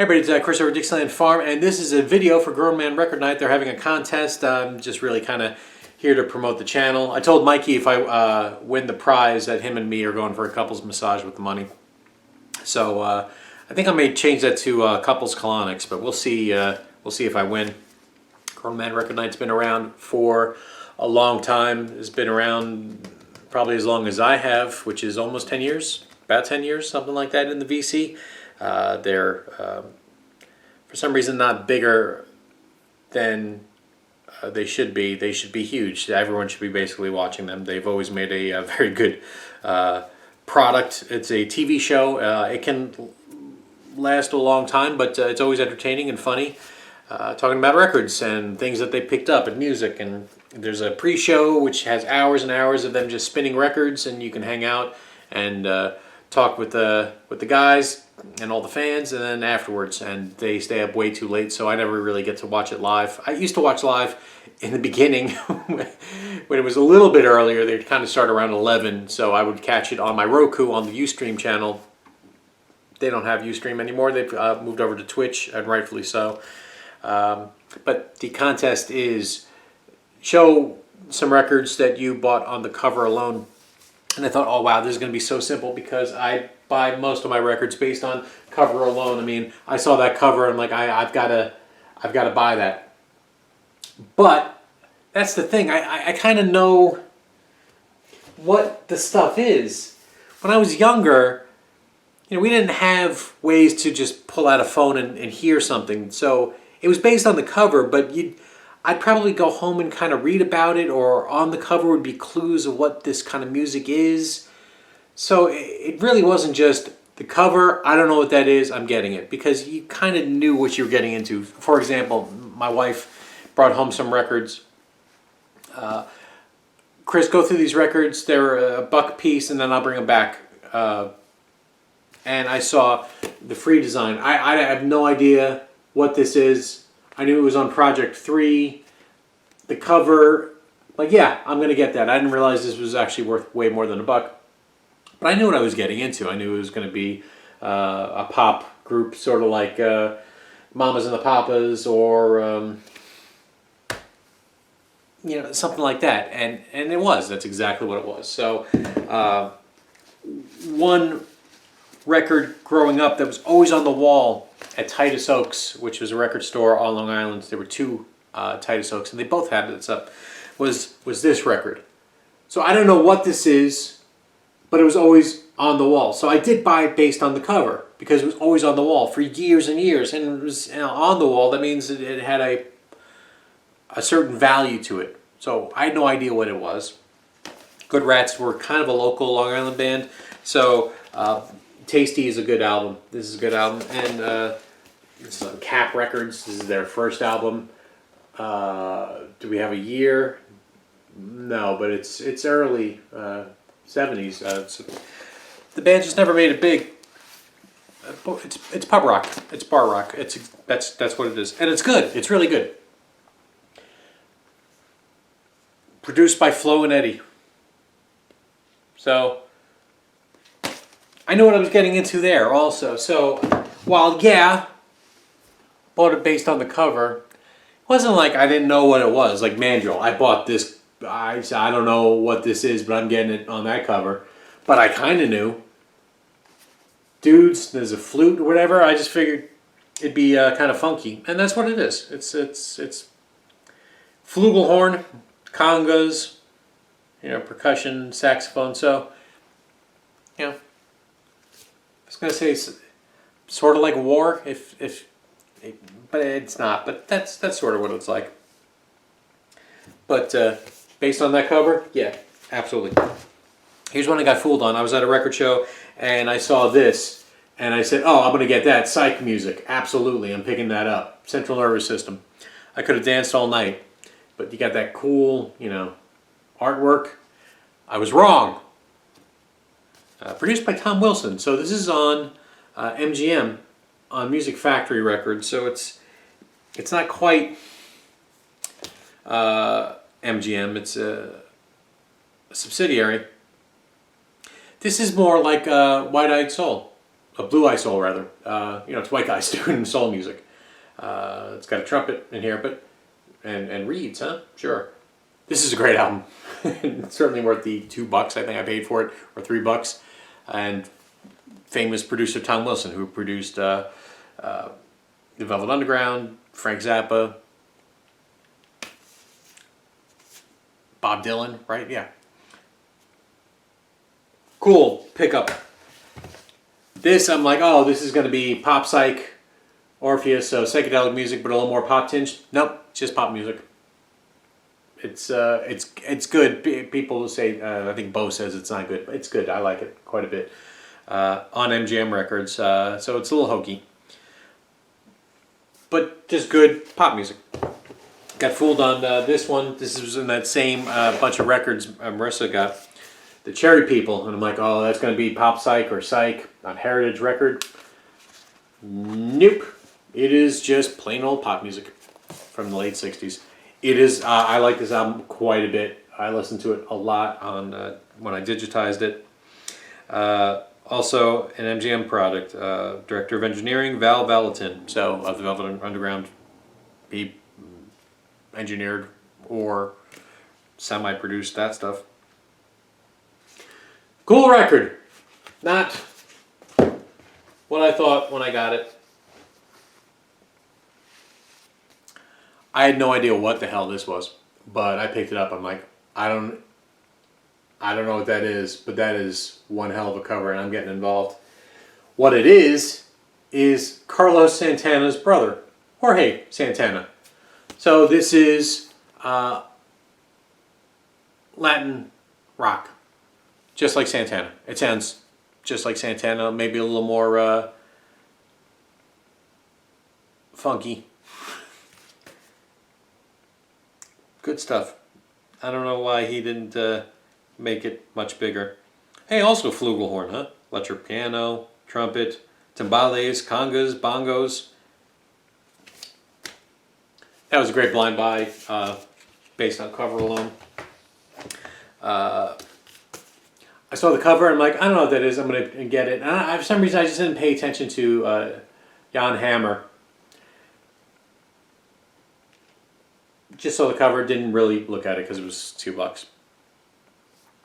Hey everybody, it's Chris over at Dixieland Farm, and this is a video for Grown Man Record Night. They're having a contest. I'm just really kind of here to promote the channel. I told Mikey if I win the prize that him and me are going for a couples massage with the money. So I think I may change that to couples colonics, but we'll see if I win. Grown Man Record Night's been around for a long time. It's been around probably as long as I have, which is almost 10 years, about 10 years, something like that in the VC. They're, for some reason, not bigger than they should be. They should be huge. Everyone should be basically watching them. They've always made a very good product. It's a TV show. It can last a long time, but it's always entertaining and funny. Talking about records and things that they picked up and music. And there's a pre-show which has hours and hours of them just spinning records, and you can hang out and talk with the guys and all the fans, and then afterwards, and they stay up way too late, so I never really get to watch it live. I used to watch live in the beginning when it was a little bit earlier. They'd kind of start around 11, so I would catch it on my Roku on the Ustream channel. They don't have Ustream anymore. They've moved over to Twitch, and rightfully so. But the contest is show some records that you bought on the cover alone. And I thought, oh wow, this is going to be so simple because I buy most of my records based on cover alone. I mean, I saw that cover and I'm like, I've got to buy that. But that's the thing. I kind of know what the stuff is. When I was younger, you know, we didn't have ways to just pull out a phone and hear something. So it was based on the cover, but I'd probably go home and kind of read about it, or on the cover would be clues of what this kind of music is. So it really wasn't just the cover, I don't know what that is, I'm getting it. Because you kind of knew what you were getting into. For example, my wife brought home some records. Chris, go through these records. They're $1 a piece, and then I'll bring them back. And I saw the free design. I have no idea what this is. I knew it was on Project 3. The cover, like, yeah, I'm going to get that. I didn't realize this was actually worth way more than $1. But I knew what I was getting into. I knew it was going to be a pop group, sort of like Mamas and the Papas, or you know, something like that. And it was. That's exactly what it was. So one record growing up that was always on the wall at Titus Oaks, which was a record store on Long Island. There were two Titus Oaks, and they both had it up. Was this record? So I don't know what this is, but it was always on the wall. So I did buy it based on the cover because it was always on the wall for years and years, and it was on the wall. That means it had a certain value to it. So I had no idea what it was. Good Rats were kind of a local Long Island band, so. Tasty is a good album. This is a good album. And it's on Cap Records. This is their first album. Do we have a year? No, but it's early 70s. The band just never made it big. It's pub rock. It's bar rock. That's what it is. And it's good. It's really good. Produced by Flo and Eddie. So I knew what I was getting into there also. So while, yeah, bought it based on the cover, it wasn't like I didn't know what it was. Like Mandrill, I bought this, I don't know what this is, but I'm getting it on that cover. But I kind of knew. Dudes, there's a flute or whatever, I just figured it'd be kind of funky. And that's what it is. It's flugelhorn, congas, you know, percussion, saxophone. So, you know, I was going to say it's sort of like War, but it's not. But that's sort of what it's like. But based on that cover, yeah, absolutely. Here's one I got fooled on. I was at a record show and I saw this, and I said, "Oh, I'm going to get that. Psych music, absolutely. I'm picking that up. Central Nervous System." I could have danced all night, but you got that cool, you know, artwork. I was wrong. Produced by Tom Wilson. So this is on MGM, on Music Factory Records. So it's not quite MGM. It's a subsidiary. This is more like White Eyed Soul. a blue eye soul rather. You know, it's white guys doing soul music. It's got a trumpet in here, but and reeds, huh? Sure. This is a great album. It's certainly worth the $2 I think I paid for it, or $3. And famous producer Tom Wilson, who produced The Velvet Underground, Frank Zappa, Bob Dylan, right? Yeah. Cool pickup. This, I'm like, oh, this is going to be pop psych, Orpheus, so psychedelic music, but a little more pop tinged. Nope, it's just pop music. It's good. People say, I think Bo says it's not good, but it's good. I like it quite a bit. On MGM Records, so it's a little hokey, but just good pop music. Got fooled on this one. This was in that same bunch of records Marissa got, the Cherry People, and I'm like, oh, that's going to be pop psych or psych on Heritage Record. Nope, it is just plain old pop music from the late '60s. It is. I like this album quite a bit. I listened to it a lot on when I digitized it. Also, an MGM product. Director of Engineering, Val Valentin. So, of the Velvet Underground, he engineered or semi-produced that stuff. Cool record. Not what I thought when I got it. I had no idea what the hell this was, but I picked it up. I'm like, I don't know what that is, but that is one hell of a cover, and I'm getting involved. What it is Carlos Santana's brother, Jorge Santana. So this is Latin rock, just like Santana. It sounds just like Santana, maybe a little more funky. Good stuff. I don't know why he didn't make it much bigger. Hey, also flugelhorn, huh? Electric piano, trumpet, timbales, congas, bongos. That was a great blind buy, based on cover alone. I saw the cover and I'm like, I don't know what that is. I'm going to get it. And for some reason, I just didn't pay attention to Jan Hammer. Just saw the cover, didn't really look at it because it was $2.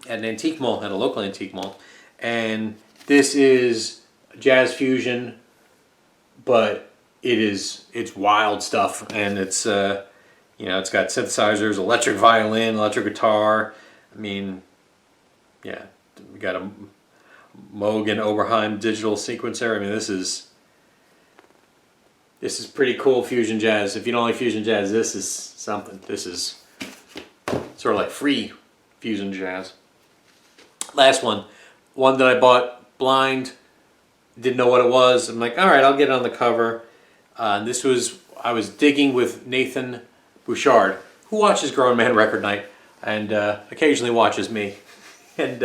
At an antique mall, at a local antique mall. And this is jazz fusion, but it's wild stuff. And it's, it's got synthesizers, electric violin, electric guitar. I mean, yeah, we got a Moog and Oberheim digital sequencer. I mean, this is pretty cool fusion jazz. If you don't like fusion jazz, this is something. This is sort of like free fusion jazz. Last one that I bought blind, didn't know what it was. I'm like, all right, I'll get it on the cover. I was digging with Nathan Bouchard, who watches Grown Man Record Night and occasionally watches me. And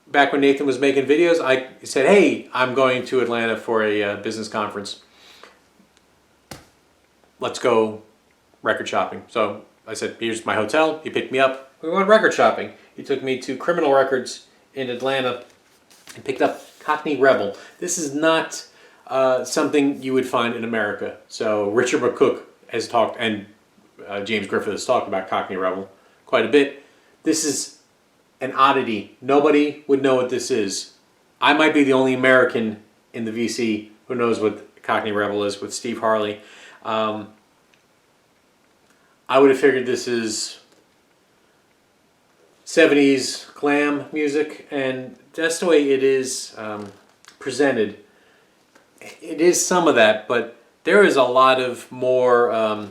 back when Nathan was making videos, I said, hey, I'm going to Atlanta for a business conference. Let's go record shopping. So I said, here's my hotel. He picked me up. We went record shopping. He took me to Criminal Records in Atlanta and picked up Cockney Rebel. This is not something you would find in America. So Richard McCook has talked, and James Griffith has talked about Cockney Rebel quite a bit. This is an oddity. Nobody would know what this is. I might be the only American in the VC who knows what Cockney Rebel is, with Steve Harley. I would have figured this is 70s glam music, and that's the way it is presented. It is some of that, but there is a lot of more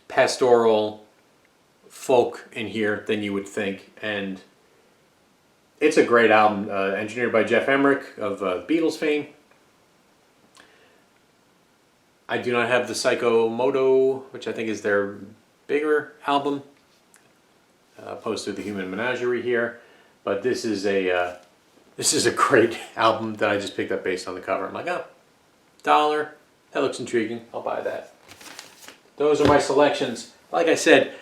pastoral folk in here than you would think, and it's a great album, engineered by Jeff Emmerich of Beatles fame. I do not have the Psycho Moto, which I think is their bigger album, opposed to the Human Menagerie here, but this is a great album that I just picked up based on the cover. I'm like, oh, $1, that looks intriguing, I'll buy that. Those are my selections. Like I said,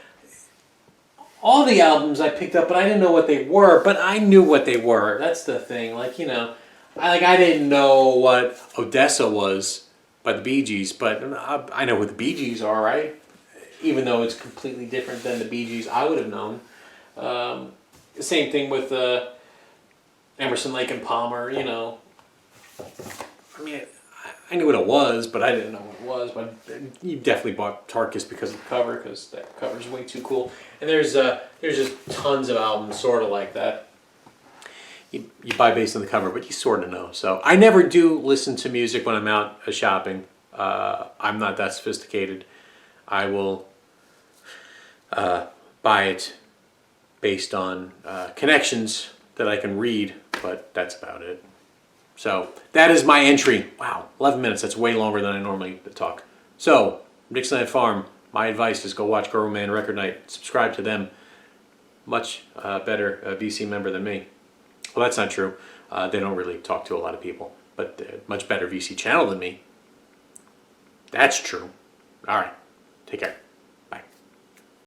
all the albums I picked up, but I didn't know what they were. But I knew what they were. That's the thing. Like, you know, I didn't know what Odessa was by the Bee Gees, but I know what the Bee Gees are, right? Even though it's completely different than the Bee Gees I would have known. Same thing with Emerson, Lake and Palmer. You know, I mean, I knew what it was, but I didn't know what it was. But you definitely bought Tarkus because of the cover, because that cover's way too cool. And there's just tons of albums sort of like that. You buy based on the cover, but you sort of know. So I never do listen to music when I'm out shopping. I'm not that sophisticated. I will buy it based on connections that I can read, but that's about it. So that is my entry. Wow, 11 minutes. That's way longer than I normally talk. So, Dixieland Farm, my advice is go watch Grown Man Record Night. Subscribe to them. Much better VC member than me. Well, that's not true. They don't really talk to a lot of people, but much better VC channel than me. That's true. All right. Take care.